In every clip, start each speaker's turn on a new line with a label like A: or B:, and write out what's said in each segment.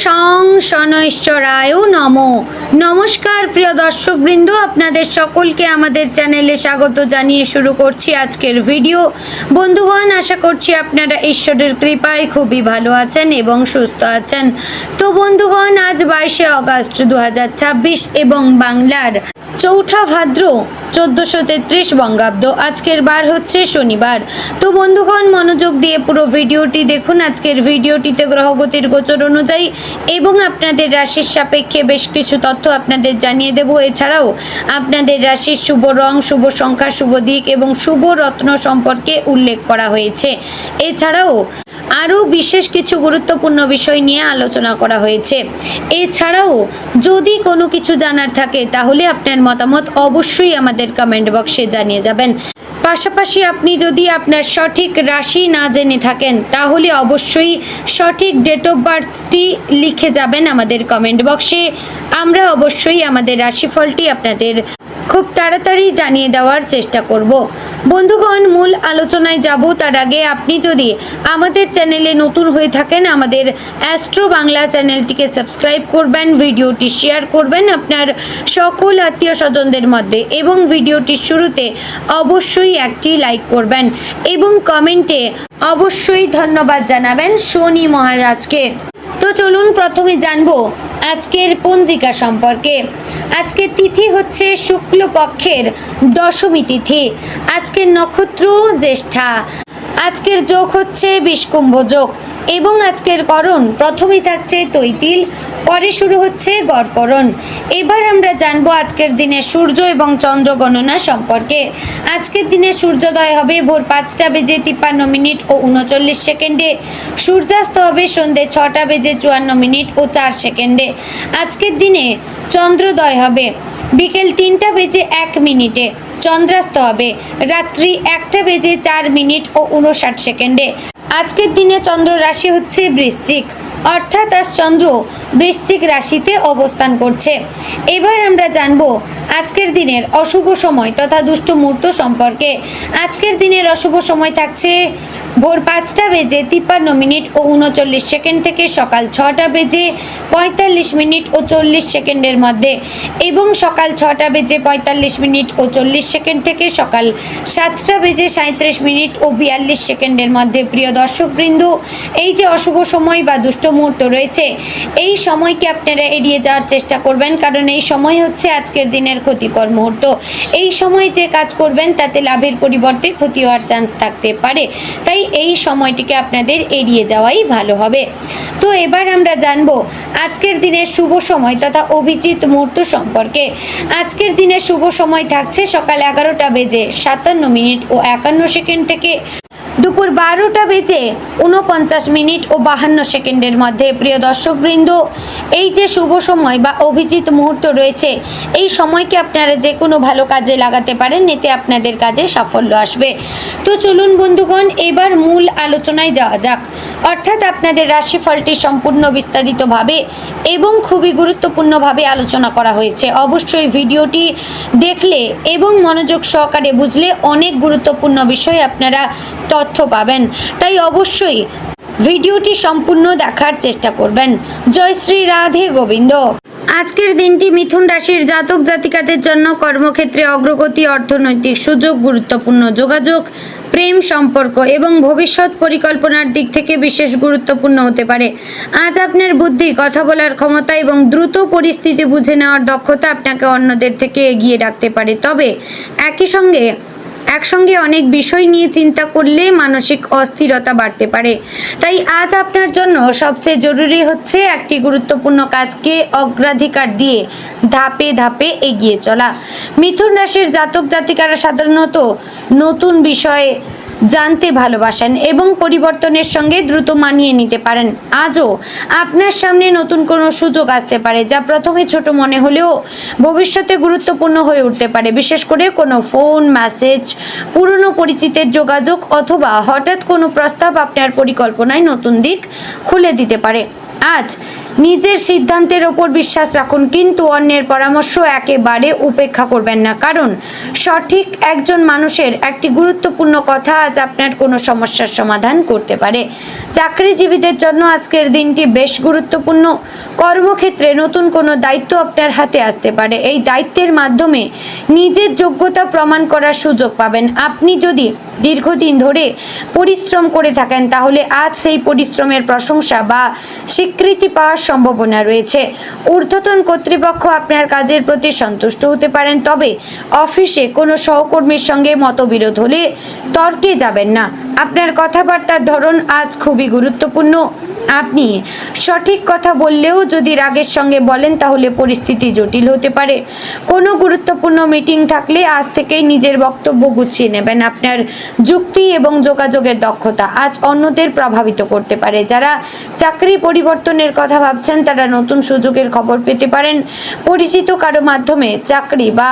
A: শং শনৈশ্বরায় নমো। নমস্কার প্রিয় দর্শকবৃন্দ, আপনাদের সকলকে আমাদের চ্যানেলে স্বাগত জানিয়ে শুরু করছি আজকের ভিডিও। বন্ধুগণ, আশা করছি আপনারা ঈশ্বরের কৃপায় খুবই ভালো আছেন এবং সুস্থ আছেন। তো বন্ধুগণ, আজ 22শে অগাস্ট 2026 এবং বাংলার 4 ভাদ্র 1433 বঙ্গাব্দ। আজকের বার হচ্ছে শনিবার। তো বন্ধুগণ, মনোযোগ দিয়ে পুরো ভিডিওটি দেখুন। আজকের ভিডিওটিতে গ্রহগতির গোচর অনুযায়ী এবং আপনাদের রাশির সাপেক্ষে বেশ কিছু তথ্য আপনাদের জানিয়ে দেব। এছাড়াও আপনাদের রাশির শুভ রং, শুভ সংখ্যা, শুভ দিক এবং শুভ রত্ন সম্পর্কে উল্লেখ করা হয়েছে। এছাড়াও আরও বিশেষ কিছু গুরুত্বপূর্ণ বিষয় নিয়ে আলোচনা করা হয়েছে। এছাড়াও যদি কোনো কিছু জানার থাকে তাহলে আপনার মতামত অবশ্যই আমাদের কমেন্ট বক্সে জানিয়ে যাবেন। পাশাপাশি আপনি যদি আপনার সঠিক রাশি না জেনে থাকেন তাহলে অবশ্যই সঠিক ডেট অফ বার্থটি লিখে যাবেন আমাদের কমেন্ট বক্সে। আমরা অবশ্যই আমাদের রাশিফলটি আপনাদের খুব তাড়াতাড়ি জানিয়ে দেওয়ার চেষ্টা করব। বন্ধুগণ, মূল আলোচনায় যাব তার আগে আপনি যদি আমাদের চ্যানেলে নতুন হয়ে থাকেন আমাদের অ্যাস্ট্রো বাংলা চ্যানেলটিকে সাবস্ক্রাইব করবেন, ভিডিওটি শেয়ার করবেন আপনার সকল আত্মীয় স্বজনদের মধ্যে এবং ভিডিওটির শুরুতে অবশ্যই একটি লাইক করবেন এবং কমেন্টে অবশ্যই ধন্যবাদ জানাবেন শনি মহারাজকে। তো চলুন প্রথমে জানবো আজকের পঞ্জিকা সম্পর্কে। আজকের তিথি হচ্ছে শুক্লপক্ষের দশমী তিথি। আজকের নক্ষত্র জ্যেষ্ঠা। আজকের যোগ হচ্ছে বিষকুম্ভ যোগ এবং আজকের করণ প্রথমেই থাকছে তৈতিল, পরে শুরু হচ্ছে গড়করণ। এবার আমরা জানবো আজকের দিনে সূর্য এবং চন্দ্র গণনা সম্পর্কে। আজকের দিনে সূর্যোদয় হবে ভোর 5:53 ও 39 সেকেন্ডে। সূর্যাস্ত হবে সন্ধ্যে 6:54 ও 4 সেকেন্ডে। আজকের দিনে চন্দ্রোদয় হবে বিকেল 3:01। চন্দ্রাস্ত হবে রাত্রি 1:04 ও 59 সেকেন্ডে। আজকের দিনে চন্দ্র রাশি হচ্ছে বৃশ্চিক, অর্থাৎ আজ চন্দ্র বৃশ্চিক রাশিতে অবস্থান করছে। এবার আমরা জানব আজকের দিনের অশুভ সময় তথা দুষ্ট মুহূর্ত সম্পর্কে। আজকের দিনের অশুভ সময় থাকছে ভোর 5:53 ও 39 সেকেন্ড থেকে সকাল 6:45 ও 40 সেকেন্ডের মধ্যে এবং সকাল 6:45 ও 40 সেকেন্ড থেকে সকাল 7:37 ও 42 সেকেন্ডের মধ্যে। প্রিয় দর্শকবৃন্দ, এই যে অশুভ সময় বা দুষ্ট মুহূর্ত রয়েছে এই সময়কে আপনারা এড়িয়ে যাওয়ার চেষ্টা করবেন, কারণ এই সময় হচ্ছে আজকের দিনের ক্ষতিকর মুহূর্ত। এই সময় যে কাজ করবেন তাতে লাভের পরিবর্তে ক্ষতি হওয়ার চান্স থাকতে পারে, তাই এই সময়টিকে আপনাদের এড়িয়ে যাওয়াই ভালো হবে। তো এবার আমরা জানবো আজকের দিনের শুভ সময় তথা অভিজিৎ মুহূর্ত সম্পর্কে। আজকের দিনের শুভ সময় থাকছে সকাল 11:57 ও 51 সেকেন্ড থেকে দুপুর 12:49 ও 52 সেকেন্ডের মধ্যে। প্রিয় দর্শকবৃন্দ, এই যে শুভ সময় বা অভিজিৎ মুহূর্ত রয়েছে এই সময়কে আপনারা যে কোনো ভালো কাজে লাগাতে পারেন, এতে আপনাদের কাজে সাফল্য আসবে। তো চলুন বন্ধুগণ, এবার মূল আলোচনায় যাওয়া যাক। অর্থাৎ আপনাদের রাশিফলটি সম্পূর্ণ বিস্তারিতভাবে এবং খুবই গুরুত্বপূর্ণভাবে আলোচনা করা হয়েছে। অবশ্যই ভিডিওটি দেখলে এবং মনোযোগ সহকারে বুঝলে অনেক গুরুত্বপূর্ণ বিষয় আপনারা তথ্য পাবেন, তাই অবশ্যই ভিডিওটি সম্পূর্ণ দেখার চেষ্টা করবেন। জয় শ্রী রাধে গোবিন্দ। আজকের দিনটি মিথুন রাশির জাতক জাতিকাদের জন্য কর্মক্ষেত্রে অগ্রগতি, অর্থনৈতিক সুযোগ, গুরুত্বপূর্ণ যোগাযোগ, প্রেম সম্পর্ক এবং ভবিষ্যৎ পরিকল্পনার দিক থেকে বিশেষ গুরুত্বপূর্ণ হতে পারে। আজ আপনার বুদ্ধি, কথা বলার ক্ষমতা এবং দ্রুত পরিস্থিতি বুঝে নেওয়ার দক্ষতা আপনাকে অন্যদের থেকে এগিয়ে রাখতে পারে। তবে একসঙ্গে অনেক বিষয় নিয়ে চিন্তা করলে মানসিক অস্থিরতা বাড়তে পারে। তাই আজ আপনার জন্য সবচেয়ে জরুরি হচ্ছে একটি গুরুত্বপূর্ণ কাজকে অগ্রাধিকার দিয়ে ধাপে ধাপে এগিয়ে চলা। মিথুন রাশির জাতক জাতিকারা সাধারণত নতুন বিষয়ে জানতে ভালোবাসেন এবং পরিবর্তনের সঙ্গে দ্রুত মানিয়ে নিতে পারেন। আজও আপনার সামনে নতুন কোনো সুযোগ আসতে পারে যা প্রথমে ছোট মনে হলেও ভবিষ্যতে গুরুত্বপূর্ণ হয়ে উঠতে পারে। বিশেষ করে কোনো ফোন, মেসেজ, পুরনো পরিচিতের যোগাযোগ অথবা হঠাৎ কোনো প্রস্তাব আপনার পরিকল্পনায় নতুন দিক খুলে দিতে পারে। আজ নিজের সিদ্ধান্তের ওপর বিশ্বাস রাখুন, কিন্তু অন্যের পরামর্শ একেবারে উপেক্ষা করবেন না, কারণ সঠিক একজন মানুষের একটি গুরুত্বপূর্ণ কথা আজ আপনার কোনো সমস্যার সমাধান করতে পারে। চাকরিজীবীদের জন্য আজকের দিনটি বেশ গুরুত্বপূর্ণ। কর্মক্ষেত্রে নতুন কোনো দায়িত্ব আপনার হাতে আসতে পারে। এই দায়িত্বের মাধ্যমে নিজের যোগ্যতা প্রমাণ করার সুযোগ পাবেন। আপনি যদি দীর্ঘদিন ধরে পরিশ্রম করে থাকেন, তাহলে আজ সেই পরিশ্রমের প্রশংসা বা স্বীকৃতি পাওয়ার সম্ভাবনা রয়েছে। ঊর্ধ্বতন কর্তৃপক্ষ আপনার কাজের প্রতি সন্তুষ্ট হতে পারেন, তবে অফিসে কোনো সহকর্মীর সঙ্গে মতবিরোধ হলে তর্কে যাবেন না। আপনার কথাবার্তার ধরন আজ খুবই গুরুত্বপূর্ণ। আপনি সঠিক কথা বললেও যদি রাগের সঙ্গে বলেন, তাহলে পরিস্থিতি জটিল হতে পারে। কোনো গুরুত্বপূর্ণ মিটিং থাকলে আজ থেকেই নিজের বক্তব্য গুছিয়ে নেবেন। আপনার যুক্তি এবং যোগাযোগের দক্ষতা আজ অন্যদের প্রভাবিত করতে পারে। যারা চাকরি পরিবর্তনের কথা ভাবছেন, তারা নতুন সুযোগের খবর পেতে পারেন। পরিচিত কারো মাধ্যমে চাকরি বা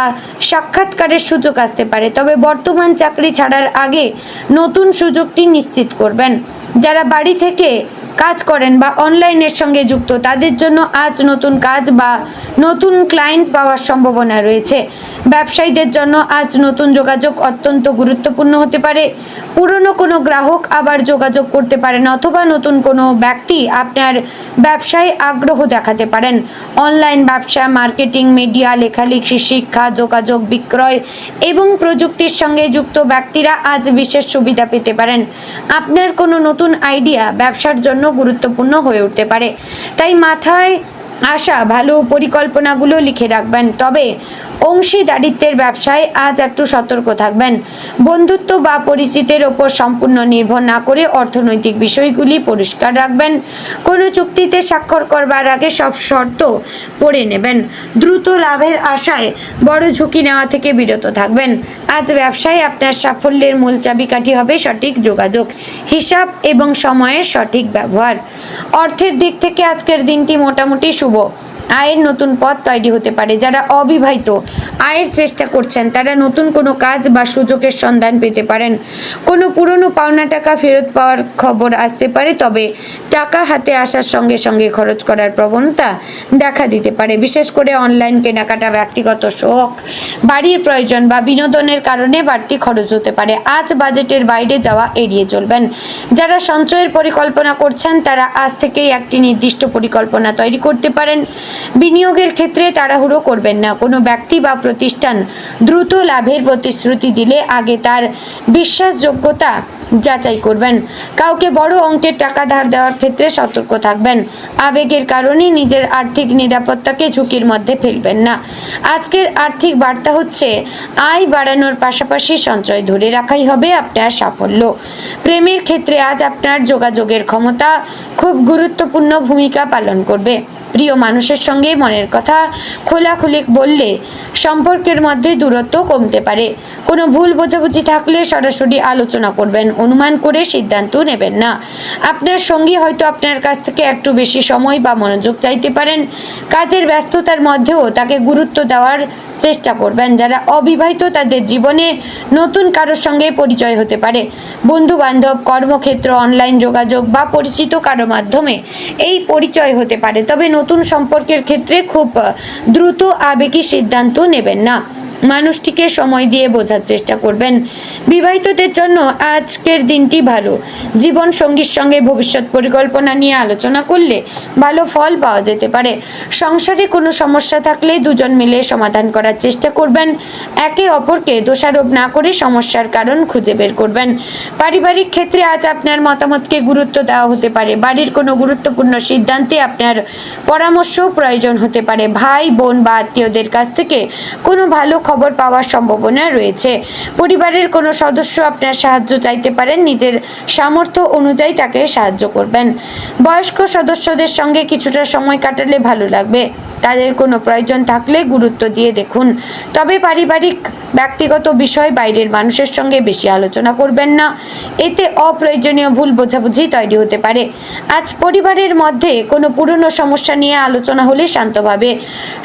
A: সাক্ষাৎকারের সুযোগ আসতে পারে, তবে বর্তমান চাকরি ছাড়ার আগে নতুন সুযোগটি নিশ্চিত করবেন। যারা বাড়ি থেকে কাজ করেন বা অনলাইনের সঙ্গে যুক্ত, তাদের জন্য আজ নতুন কাজ বা নতুন ক্লায়েন্ট পাওয়ার সম্ভাবনা রয়েছে। ব্যবসায়ীদের জন্য আজ নতুন যোগাযোগ অত্যন্ত গুরুত্বপূর্ণ হতে পারে। পুরনো কোনো গ্রাহক আবার যোগাযোগ করতে পারেন, অথবা নতুন কোনো ব্যক্তি আপনার ব্যবসায় আগ্রহ দেখাতে পারেন। অনলাইন ব্যবসা, মার্কেটিং, মিডিয়া, লেখালেখি, শিক্ষা, যোগাযোগ, বিক্রয় এবং প্রযুক্তির সঙ্গে যুক্ত ব্যক্তিরা আজ বিশেষ সুবিধা পেতে পারেন। আপনার কোনো নতুন আইডিয়া ব্যবসার জন্য গুরুত্বপূর্ণ হয়ে উঠতে পারে, তাই মাথায় আসা ভালো পরিকল্পনাগুলো লিখে রাখবেন। তবে অংশীদারিত্বের ব্যবসায় আজ একটু সতর্ক থাকবেন। বন্ধুত্ব বা পরিচিতের ওপর সম্পূর্ণ নির্ভর না করে অর্থনৈতিক বিষয়গুলি পরিষ্কার রাখবেন। কোনো চুক্তিতে স্বাক্ষর করবার আগে সব শর্ত পড়ে নেবেন। দ্রুত লাভের আশায় বড় ঝুঁকি নেওয়া থেকে বিরত থাকবেন। আজ ব্যবসায় আপনার সাফল্যের মূল চাবিকাঠি হবে সঠিক যোগাযোগ, হিসাব এবং সময়ের সঠিক ব্যবহার। অর্থের দিক থেকে আজকের দিনটি মোটামুটি শুভ। আয়ের নতুন পথ তৈরি হতে পারে। যারা অবিবাহিত আয়ের চেষ্টা করছেন, তারা নতুন কোনো কাজ বা সুযোগের সন্ধান পেতে পারেন। কোনো পুরনো পাওনা টাকা ফেরত পাওয়ার খবর আসতে পারে, তবে টাকা হাতে আসার সঙ্গে সঙ্গে খরচ করার প্রবণতা দেখা দিতে পারে। বিশেষ করে অনলাইন কেনাকাটা, ব্যক্তিগত শখ, বাড়ির প্রয়োজন বা বিনোদনের কারণে বাড়তি খরচ হতে পারে। আজ বাজেটের বাইরে যাওয়া এড়িয়ে চলবেন। যারা সঞ্চয়ের পরিকল্পনা করছেন, তারা আজ থেকেই একটি নির্দিষ্ট পরিকল্পনা তৈরি করতে পারেন। বিনিয়োগের ক্ষেত্রে তাড়াহুড়ো করবেন না। কোনো ব্যক্তি বা প্রতিষ্ঠান দ্রুত লাভের প্রতিশ্রুতি দিলে আগে তার বিশ্বাসযোগ্যতা যাচাই করবেন। কাউকে বড় অঙ্কের টাকা ধার দেওয়ার ক্ষেত্রে সতর্ক থাকবেন। আবেগের কারণে নিজের আর্থিক নিরাপত্তাকে ঝুঁকির মধ্যে ফেলবেন না। আজকের আর্থিক বার্তা হচ্ছে, আয় বাড়ানোর পাশাপাশি সঞ্চয় ধরে রাখাই হবে আপনার সাফল্য। প্রেমের ক্ষেত্রে আজ আপনার যোগাযোগের ক্ষমতা খুব গুরুত্বপূর্ণ ভূমিকা পালন করবে। প্রিয় মানুষের সঙ্গে মনের কথা খোলাখুলি বললে সম্পর্কের মধ্যে দূরত্ব কমতে পারে। কোনো ভুল বোঝাবুঝি থাকলে সরাসরি আলোচনা করবেন, অনুমান করে সিদ্ধান্ত নেবেন না। আপনার সঙ্গী হয়তো আপনার কাছ থেকে একটু বেশি সময় বা মনোযোগ চাইতে পারেন। কাজের ব্যস্ততার মধ্যেও তাকে গুরুত্ব দেওয়ার চেষ্টা করবেন। যারা অবিবাহিত, তাদের জীবনে নতুন কারোর সঙ্গে পরিচয় হতে পারে। বন্ধু বান্ধব, কর্মক্ষেত্র, অনলাইন যোগাযোগ বা পরিচিত কারো মাধ্যমে এই পরিচয় হতে পারে, তবে নতুন সম্পর্কের ক্ষেত্রে খুব দ্রুত আবেগী সিদ্ধান্ত নেবেন না। মানুষটিকে সময় দিয়ে বোঝার চেষ্টা করবেন। বিবাহিতদের জন্য আজকের দিনটি ভালো। জীবন সঙ্গীর সঙ্গে ভবিষ্যৎ পরিকল্পনা নিয়ে আলোচনা করলে ভালো ফল পাওয়া যেতে পারে। সংসারে কোনো সমস্যা থাকলে দুজন মিলে সমাধান করার চেষ্টা করবেন। একে অপরকে দোষারোপ না করে সমস্যার কারণ খুঁজে বের করবেন। পারিবারিক ক্ষেত্রে আজ আপনার মতামতকে গুরুত্ব দেওয়া হতে পারে। বাড়ির কোনো গুরুত্বপূর্ণ সিদ্ধান্তে আপনার পরামর্শ প্রয়োজন হতে পারে। ভাই, বোন বা আত্মীয়দের কাছ থেকে কোনো ভালো খবর পাওয়ার সম্ভাবনা রয়েছে। পরিবারের কোনো সদস্য আপনার সাহায্য চাইতে পারেন। নিজের সামর্থ্য অনুযায়ী তাকে সাহায্য করবেন। বয়স্ক সদস্যদের সঙ্গে কিছুটা সময় কাটালে ভালো লাগবে। তাদের কোনো প্রয়োজন থাকলে গুরুত্ব দিয়ে দেখুন। তবে পারিবারিক ব্যক্তিগত বিষয় বাইরের মানুষের সঙ্গে বেশি আলোচনা করবেন না, এতে অপ্রয়োজনীয় ভুল বোঝাবুঝি তৈরি হতে পারে। আজ পরিবারের মধ্যে কোনো পুরনো সমস্যা নিয়ে আলোচনা হলে শান্তভাবে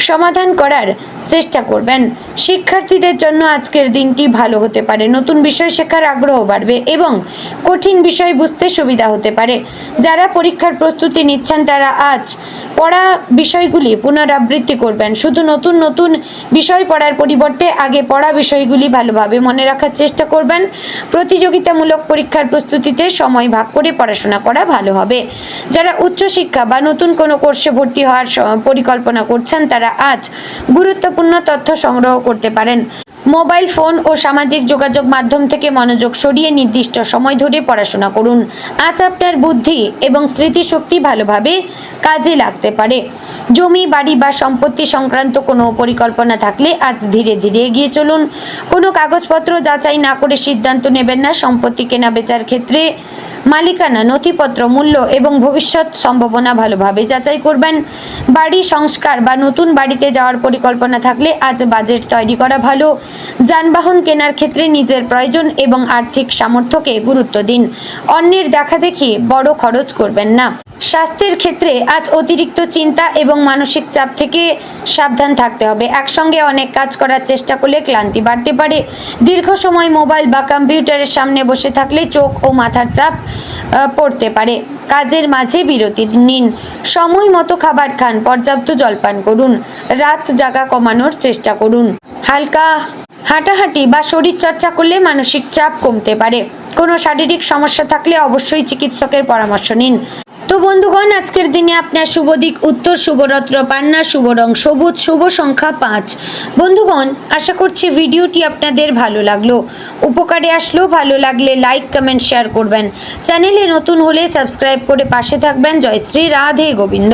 A: সমাধান করার চেষ্টা করবেন। শিক্ষার্থীদের জন্য আজকের দিনটি ভালো হতে পারে, নতুন বিষয় শেখার আগ্রহ বাড়বে এবং কঠিন বিষয় বুঝতে সুবিধা হতে পারে। যারা পরীক্ষার প্রস্তুতি নিচ্ছেন তারা আজ পড়া বিষয়গুলি পুনরাবৃত্তি করবেন। শুধু নতুন নতুন বিষয় পড়ার পরিবর্তে আগে পড়া বিষয়গুলি ভালোভাবে মনে রাখার চেষ্টা করবেন। প্রতিযোগিতামূলক পরীক্ষার প্রস্তুতিতে সময় ভাগ করে পড়াশোনা করা ভালো হবে। যারা উচ্চশিক্ষা বা নতুন কোনো কোর্সে ভর্তি হওয়ার পরিকল্পনা করছেন তারা আজ গুরুত্বপূর্ণ তথ্য সংগ্রহ করতে পারেন। মোবাইল ফোন ও সামাজিক যোগাযোগ মাধ্যম থেকে মনোযোগ সরিয়ে নির্দিষ্ট সময় ধরে পড়াশোনা করুন। আজ আপনার বুদ্ধি এবং স্মৃতিশক্তি ভালোভাবে কাজে লাগতে পারে। জমি, বাড়ি বা সম্পত্তি সংক্রান্ত কোনো পরিকল্পনা থাকলে আজ ধীরে ধীরে এগিয়ে চলুন। কোনো কাগজপত্র যাচাই না করে সিদ্ধান্ত নেবেন না। সম্পত্তি কেনা বেচার ক্ষেত্রে মালিকানা, নথিপত্র, মূল্য এবং ভবিষ্যৎ সম্ভাবনা ভালোভাবে যাচাই করবেন। বাড়ি সংস্কার বা নতুন বাড়িতে যাওয়ার পরিকল্পনা থাকলে আজ বাজেট তৈরি করা ভালো। যানবাহন কেনার ক্ষেত্রে নিজের প্রয়োজন এবং আর্থিক সামর্থ্যকে গুরুত্ব দিন। অন্যের দেখাদেখি বড় খরচ করবেন না। স্বাস্থ্যের ক্ষেত্রে আজ অতিরিক্ত চিন্তা এবং মানসিক চাপ থেকে সাবধান থাকতে হবে। একসঙ্গে অনেক কাজ করার চেষ্টা করলে ক্লান্তি বাড়তে পারে। দীর্ঘ সময় মোবাইল বা কম্পিউটারের সামনে বসে থাকলে চোখ ও মাথার চাপ পড়তে পারে। কাজের মাঝে বিরতি নিন। সময় মতো খাবার খান, পর্যাপ্ত জলপান করুন। রাত জাগা কমানোর চেষ্টা করুন। হালকা হাঁটাহাঁটি বা শরীর চর্চা করলে মানসিক চাপ কমতে পারে। কোনো শারীরিক সমস্যা থাকলে অবশ্যই চিকিৎসকের পরামর্শ নিন। তো বন্ধুগণ, আজকের দিনে আপনার শুভ দিক উত্তর, শুভরত্ন পান্না, শুভ রং সবুজ, শুভ সংখ্যা 5। বন্ধুগণ, আশা করছি ভিডিওটি আপনাদের ভালো লাগলো, উপকারে আসলো। ভালো লাগলে লাইক, কমেন্ট, শেয়ার করবেন। চ্যানেলে নতুন হলে সাবস্ক্রাইব করে পাশে থাকবেন। জয় শ্রী রাধে গোবিন্দ।